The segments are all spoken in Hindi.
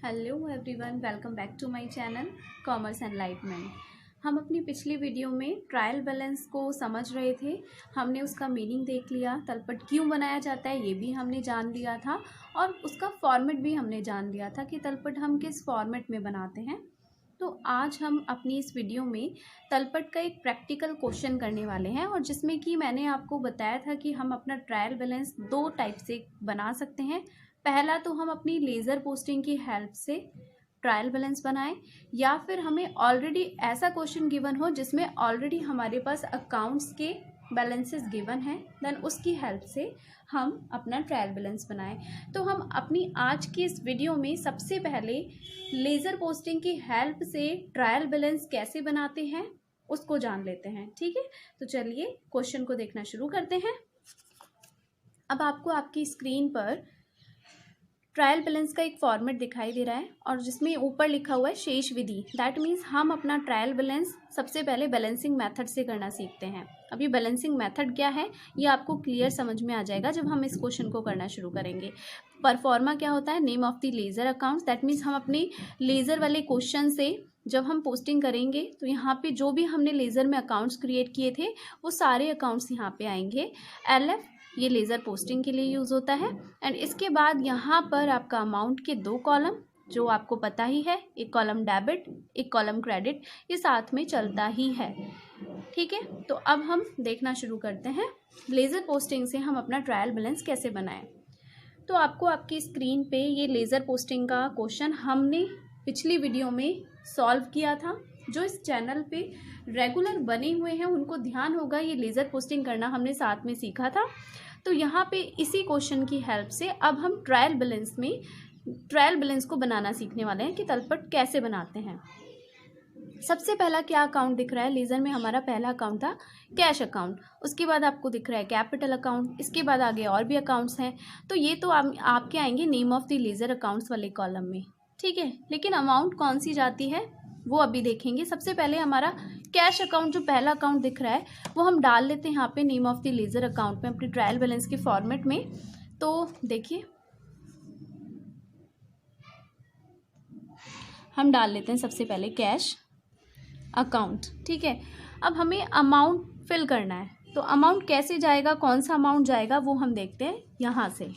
Hello everyone, welcome back to my channel commerce enlightenment. हम अपनी पिछली वीडियो में ट्रायल बैलेंस को समझ रहे थे। हमने उसका मीनिंग देख लिया, तलपट क्यों बनाया जाता है ये भी हमने जान लिया था और उसका फॉर्मेट भी हमने जान लिया था कि तलपट हम किस फॉर्मेट में बनाते हैं। तो आज हम अपनी इस वीडियो में तलपट का एक प्रैक्टिकल क्वेश्चन करने वाले हैं और जिसमें कि मैंने आपको बताया था कि हम अपना ट्रायल बैलेंस दो टाइप से बना सकते हैं। पहला तो हम अपनी लेज़र पोस्टिंग की हेल्प से ट्रायल बैलेंस बनाएं, या फिर हमें ऑलरेडी ऐसा क्वेश्चन गिवन हो जिसमें ऑलरेडी हमारे पास अकाउंट्स के बैलेंसेस गिवन हैं, देन उसकी हेल्प से हम अपना ट्रायल बैलेंस बनाएं। तो हम अपनी आज की इस वीडियो में सबसे पहले लेज़र पोस्टिंग की हेल्प से ट्रायल बैलेंस कैसे बनाते हैं उसको जान लेते हैं। ठीक है, तो चलिए क्वेश्चन को देखना शुरू करते हैं। अब आपको आपकी स्क्रीन पर ट्रायल बैलेंस का एक फॉर्मेट दिखाई दे रहा है और जिसमें ऊपर लिखा हुआ है शेष विधि। दैट मीन्स हम अपना ट्रायल बैलेंस सबसे पहले बैलेंसिंग मेथड से करना सीखते हैं। अब ये बैलेंसिंग मेथड क्या है ये आपको क्लियर समझ में आ जाएगा जब हम इस क्वेश्चन को करना शुरू करेंगे। परफॉर्मा क्या होता है? Name of the laser accounts. That means हम अपने लेज़र वाले क्वेश्चन से जब हम पोस्टिंग करेंगे तो यहाँ पे जो भी हमने लेज़र में अकाउंट्स क्रिएट किए थे वो सारे अकाउंट्स यहाँ पे आएंगे। LF ये लेज़र पोस्टिंग के लिए यूज़ होता है। एंड इसके बाद यहाँ पर आपका अमाउंट के दो कॉलम जो आपको पता ही है, एक कॉलम डेबिट एक कॉलम क्रेडिट, ये साथ में चलता ही है। ठीक है, तो अब हम देखना शुरू करते हैं लेज़र पोस्टिंग से हम अपना ट्रायल बैलेंस कैसे बनाएं। तो आपको आपकी स्क्रीन पे ये लेज़र पोस्टिंग का क्वेश्चन हमने पिछली वीडियो में सॉल्व किया था। जो इस चैनल पे रेगुलर बने हुए हैं उनको ध्यान होगा, ये लेज़र पोस्टिंग करना हमने साथ में सीखा था। तो यहाँ पे इसी क्वेश्चन की हेल्प से अब हम ट्रायल बैलेंस को बनाना सीखने वाले हैं कि तलपट कैसे बनाते हैं। सबसे पहला क्या अकाउंट दिख रहा है? लेज़र में हमारा पहला अकाउंट था कैश अकाउंट, उसके बाद आपको दिख रहा है कैपिटल अकाउंट, इसके बाद आगे और भी अकाउंट्स हैं। तो ये तो आपके आएंगे name of the laser accounts वाले कॉलम में। ठीक है, लेकिन अमाउंट कौन सी जाती है वो अभी देखेंगे। सबसे पहले हमारा कैश अकाउंट जो पहला अकाउंट दिख रहा है वो हम डाल लेते हैं यहाँ पे name of the laser account में अपने ट्रायल बैलेंस के फॉर्मेट में। तो देखिए हम डाल लेते हैं सबसे पहले कैश अकाउंट। ठीक है, अब हमें अमाउंट फिल करना है, तो अमाउंट कैसे जाएगा, कौन सा अमाउंट जाएगा वो हम देखते हैं। यहाँ से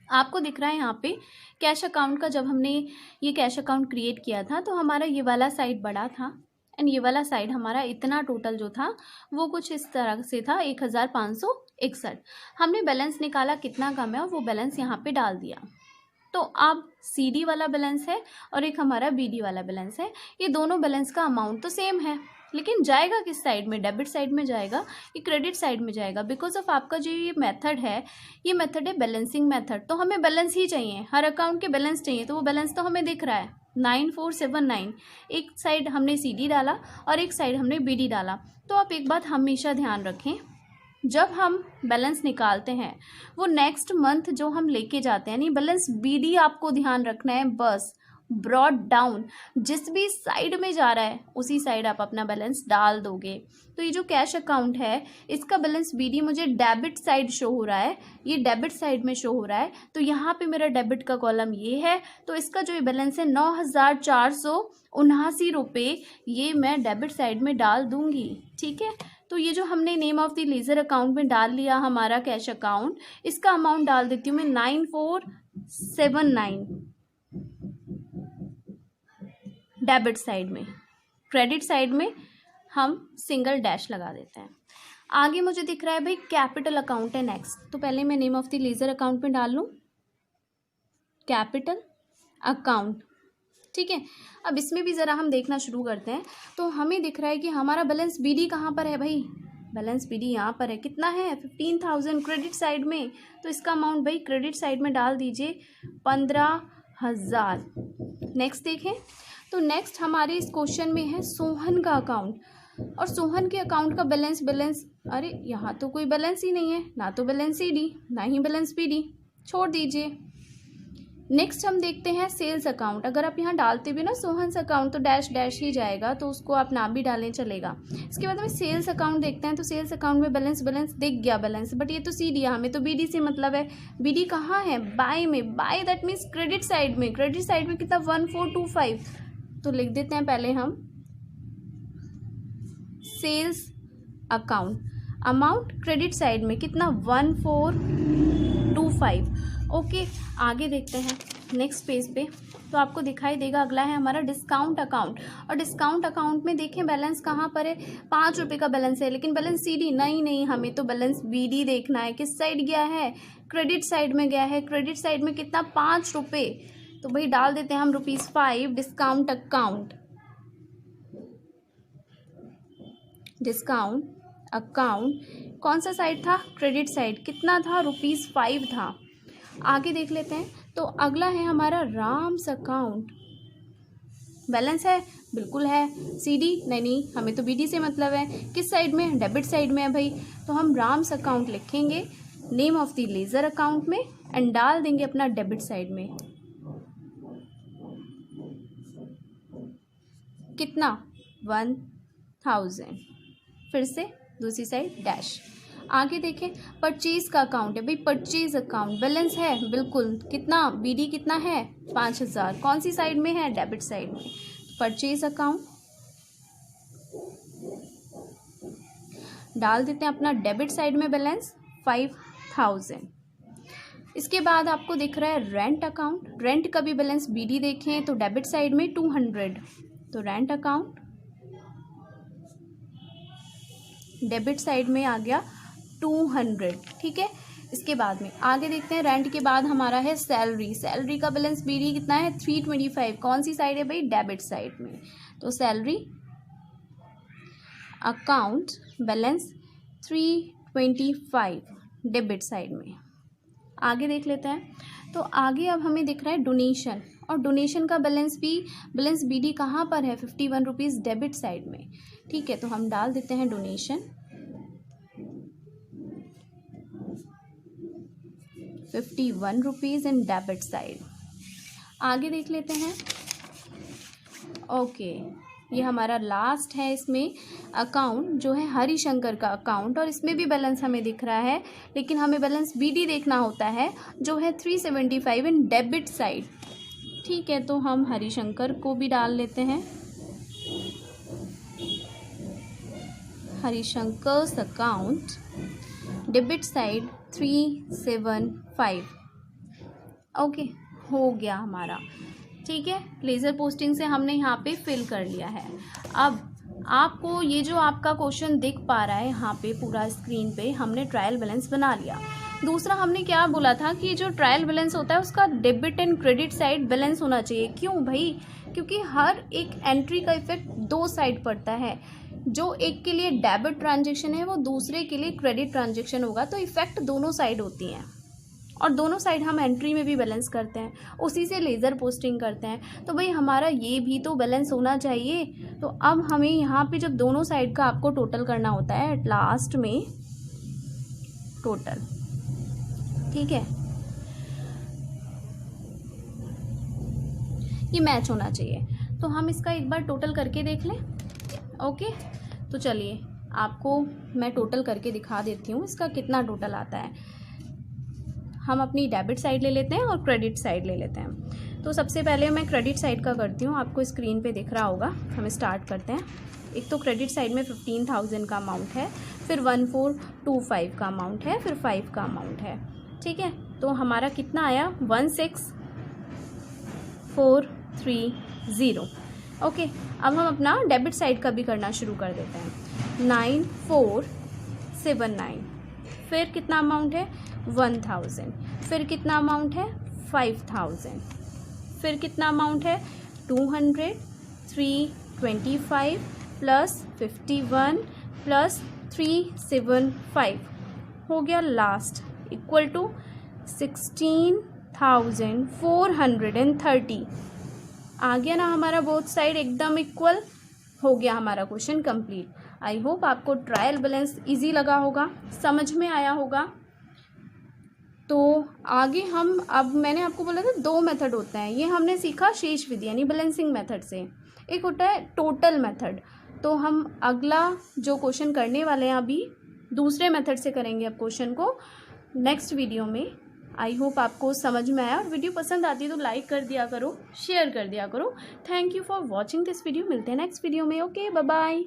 आपको दिख रहा है यहाँ पे कैश अकाउंट का, जब हमने ये कैश अकाउंट क्रिएट किया था तो हमारा ये वाला साइड बड़ा था एंड ये वाला साइड हमारा इतना टोटल जो था वो कुछ इस तरह से था 1561। हमने बैलेंस निकाला कितना कम है और वो बैलेंस यहाँ पे डाल दिया। तो अब CD वाला बैलेंस है और एक हमारा BD वाला बैलेंस है। ये दोनों बैलेंस का अमाउंट तो सेम है, लेकिन जाएगा किस साइड में? डेबिट साइड में जाएगा कि क्रेडिट साइड में जाएगा? बिकॉज ऑफ आपका जो ये मेथड है बैलेंसिंग मेथड। तो हमें बैलेंस ही चाहिए, हर अकाउंट के बैलेंस चाहिए। तो वो बैलेंस तो हमें दिख रहा है 9479। एक साइड हमने CD डाला और एक साइड हमने BD डाला। तो आप एक बात हमेशा ध्यान रखें, जब हम बैलेंस निकालते हैं वो नेक्स्ट मंथ जो हम लेके जाते हैं, यानी बैलेंस BD आपको ध्यान रखना है। बस ब्रॉड डाउन जिस भी साइड में जा रहा है उसी साइड आप अपना बैलेंस डाल दोगे। तो ये जो कैश अकाउंट है इसका बैलेंस BD मुझे डेबिट साइड शो हो रहा है, ये डेबिट साइड में शो हो रहा है। तो यहाँ पे मेरा डेबिट का कॉलम ये है, तो इसका जो ये बैलेंस है 9479 रुपये, ये मैं डेबिट साइड में डाल दूंगी। ठीक है, तो ये जो हमने name of the laser account में डाल लिया हमारा कैश अकाउंट, इसका अमाउंट डाल देती हूँ मैं 9479 डेबिट साइड में। क्रेडिट साइड में हम सिंगल डैश लगा देते हैं। आगे मुझे दिख रहा है भाई कैपिटल अकाउंट है नेक्स्ट, तो पहले मैं name of the laser account में डाल लूँ कैपिटल अकाउंट। ठीक है, अब इसमें भी ज़रा हम देखना शुरू करते हैं। तो हमें दिख रहा है कि हमारा बैलेंस BD कहाँ पर है भाई? बैलेंस BD यहाँ पर है। कितना है? 15,000 क्रेडिट साइड में। तो इसका अमाउंट भाई क्रेडिट साइड में डाल दीजिए 15,000। नेक्स्ट देखें तो नेक्स्ट हमारे इस क्वेश्चन में है सोहन का अकाउंट, और सोहन के अकाउंट का बैलेंस अरे यहाँ तो कोई बैलेंस ही नहीं है, ना तो बैलेंस CD ना ही बैलेंस BD, छोड़ दीजिए। नेक्स्ट हम देखते हैं सेल्स अकाउंट। अगर आप यहाँ डालते भी ना सोहन्स अकाउंट तो डैश डैश ही जाएगा, तो उसको आप नाम भी डालें चलेगा। इसके बाद हमें सेल्स अकाउंट देखते हैं। तो सेल्स अकाउंट में बैलेंस दिख गया बैलेंस, बट ये तो सी दिया हमें, तो बीडी से मतलब है। बीडी कहाँ है? बाय में। By that means credit side में। क्रेडिट साइड में कितना? 1425। तो लिख देते हैं पहले हम sales account. Amount credit side में कितना? 1425। ओके, आगे देखते हैं नेक्स्ट पेज पे। तो आपको दिखाई देगा अगला है हमारा डिस्काउंट अकाउंट। और डिस्काउंट अकाउंट में देखें बैलेंस कहाँ पर है? 5 रुपये का बैलेंस है, लेकिन बैलेंस सीडी नहीं, हमें तो बैलेंस बीडी देखना है। किस साइड गया है? क्रेडिट साइड में गया है। क्रेडिट साइड में कितना? 5 रुपये। तो भाई डाल देते हैं हम ₹5 डिस्काउंट अकाउंट। डिस्काउंट अकाउंट कौन सा साइड था? Credit side. कितना था? ₹5 था। आगे देख लेते हैं। तो अगला है हमारा राम्स अकाउंट। बैलेंस है? बिल्कुल है। सीडी? नहीं, हमें तो बीडी से मतलब है। किस साइड में? डेबिट साइड में है भाई। तो हम राम्स अकाउंट लिखेंगे name of the ledger account में एंड डाल देंगे अपना डेबिट साइड में। कितना? 1000। फिर से दूसरी साइड डैश। आगे देखें परचेज का अकाउंट है भाई। परचेज अकाउंट बैलेंस है? बिल्कुल। कितना? बीडी कितना है? 5000। कौन सी साइड में है? डेबिट साइड में। परचेज अकाउंट डाल देते हैं अपना डेबिट साइड में बैलेंस 5000। इसके बाद आपको दिख रहा है रेंट अकाउंट। रेंट का भी बैलेंस बीडी देखें तो डेबिट साइड में 200। तो रेंट अकाउंट डेबिट साइड में आ गया 200। ठीक है। इसके बाद में आगे देखते हैं। रेंट के बाद हमारा है सैलरी। सैलरी का बैलेंस बीडी कितना है? 325। कौन सी साइड है भाई? डेबिट साइड में। तो salary account balance 325 debit side में। आगे देख लेते हैं। तो आगे अब हमें दिख रहा है डोनेशन। और डोनेशन का बैलेंस बीडी कहाँ पर है? 51 रुपीज़ डेबिट साइड में। ठीक है, तो हम डाल देते हैं donation 51 rupees in debit side. आगे देख लेते हैं। ओके, ये हमारा लास्ट है इसमें अकाउंट जो है हरिशंकर का अकाउंट। और इसमें भी बैलेंस हमें दिख रहा है, लेकिन हमें बैलेंस बीडी देखना होता है जो है 375 इन डेबिट साइड। ठीक है, तो हम हरिशंकर को भी डाल लेते हैं। हरिशंकर्स अकाउंट डेबिट साइड 375। ओके, हो गया हमारा। ठीक है, लेज़र पोस्टिंग से हमने यहाँ पे फिल कर लिया है। अब आपको ये जो आपका क्वेश्चन दिख पा रहा है यहाँ पे पूरा स्क्रीन पे, हमने ट्रायल बैलेंस बना लिया। दूसरा हमने क्या बोला था कि जो ट्रायल बैलेंस होता है उसका debit and credit side balance होना चाहिए। क्यों भाई? क्योंकि हर एक एंट्री का इफेक्ट 2 साइड पड़ता है। जो एक के लिए डेबिट ट्रांजेक्शन है वो दूसरे के लिए क्रेडिट ट्रांजेक्शन होगा, तो इफेक्ट दोनों साइड होती हैं। और दोनों साइड हम एंट्री में भी बैलेंस करते हैं, उसी से लेज़र पोस्टिंग करते हैं। तो भाई हमारा ये भी तो बैलेंस होना चाहिए। तो अब हमें यहाँ पे जब दोनों साइड का आपको टोटल करना होता है एट लास्ट में टोटल। ठीक है, ये मैच होना चाहिए। तो हम इसका एक बार टोटल करके देख लें। ओके, तो चलिए आपको मैं टोटल करके दिखा देती हूँ इसका कितना टोटल आता है। हम अपनी डेबिट साइड ले लेते हैं और क्रेडिट साइड ले लेते हैं। तो सबसे पहले मैं क्रेडिट साइड का करती हूँ, आपको स्क्रीन पे दिख रहा होगा। हम स्टार्ट करते हैं। एक तो क्रेडिट साइड में 15,000 का अमाउंट है, फिर 1425 का अमाउंट है, फिर 5 का अमाउंट है। ठीक है, तो हमारा कितना आया? 16430। ओके, अब हम अपना डेबिट साइड का भी करना शुरू कर देते हैं। 9479। फिर कितना अमाउंट है? 1000। फिर कितना अमाउंट है? 5000। फिर कितना अमाउंट है? 200, 325 प्लस 51 प्लस 375 हो गया लास्ट, इक्वल टू 16,430। आ गया ना हमारा बोथ साइड एकदम इक्वल। हो गया हमारा क्वेश्चन कंप्लीट। आई होप आपको ट्रायल बैलेंस इजी लगा होगा, समझ में आया होगा। तो आगे हम, अब मैंने आपको बोला था 2 मेथड होते हैं, ये हमने सीखा शेष विधि यानी बैलेंसिंग मेथड से। एक होता है टोटल मेथड। तो हम अगला जो क्वेश्चन करने वाले हैं अभी दूसरे मेथड से करेंगे अब क्वेश्चन को नेक्स्ट वीडियो में। आई होप आपको समझ में आया, और वीडियो पसंद आती है तो लाइक कर दिया करो, शेयर कर दिया करो। Thank you for watching this video. मिलते हैं नेक्स्ट वीडियो में। Okay, bye bye.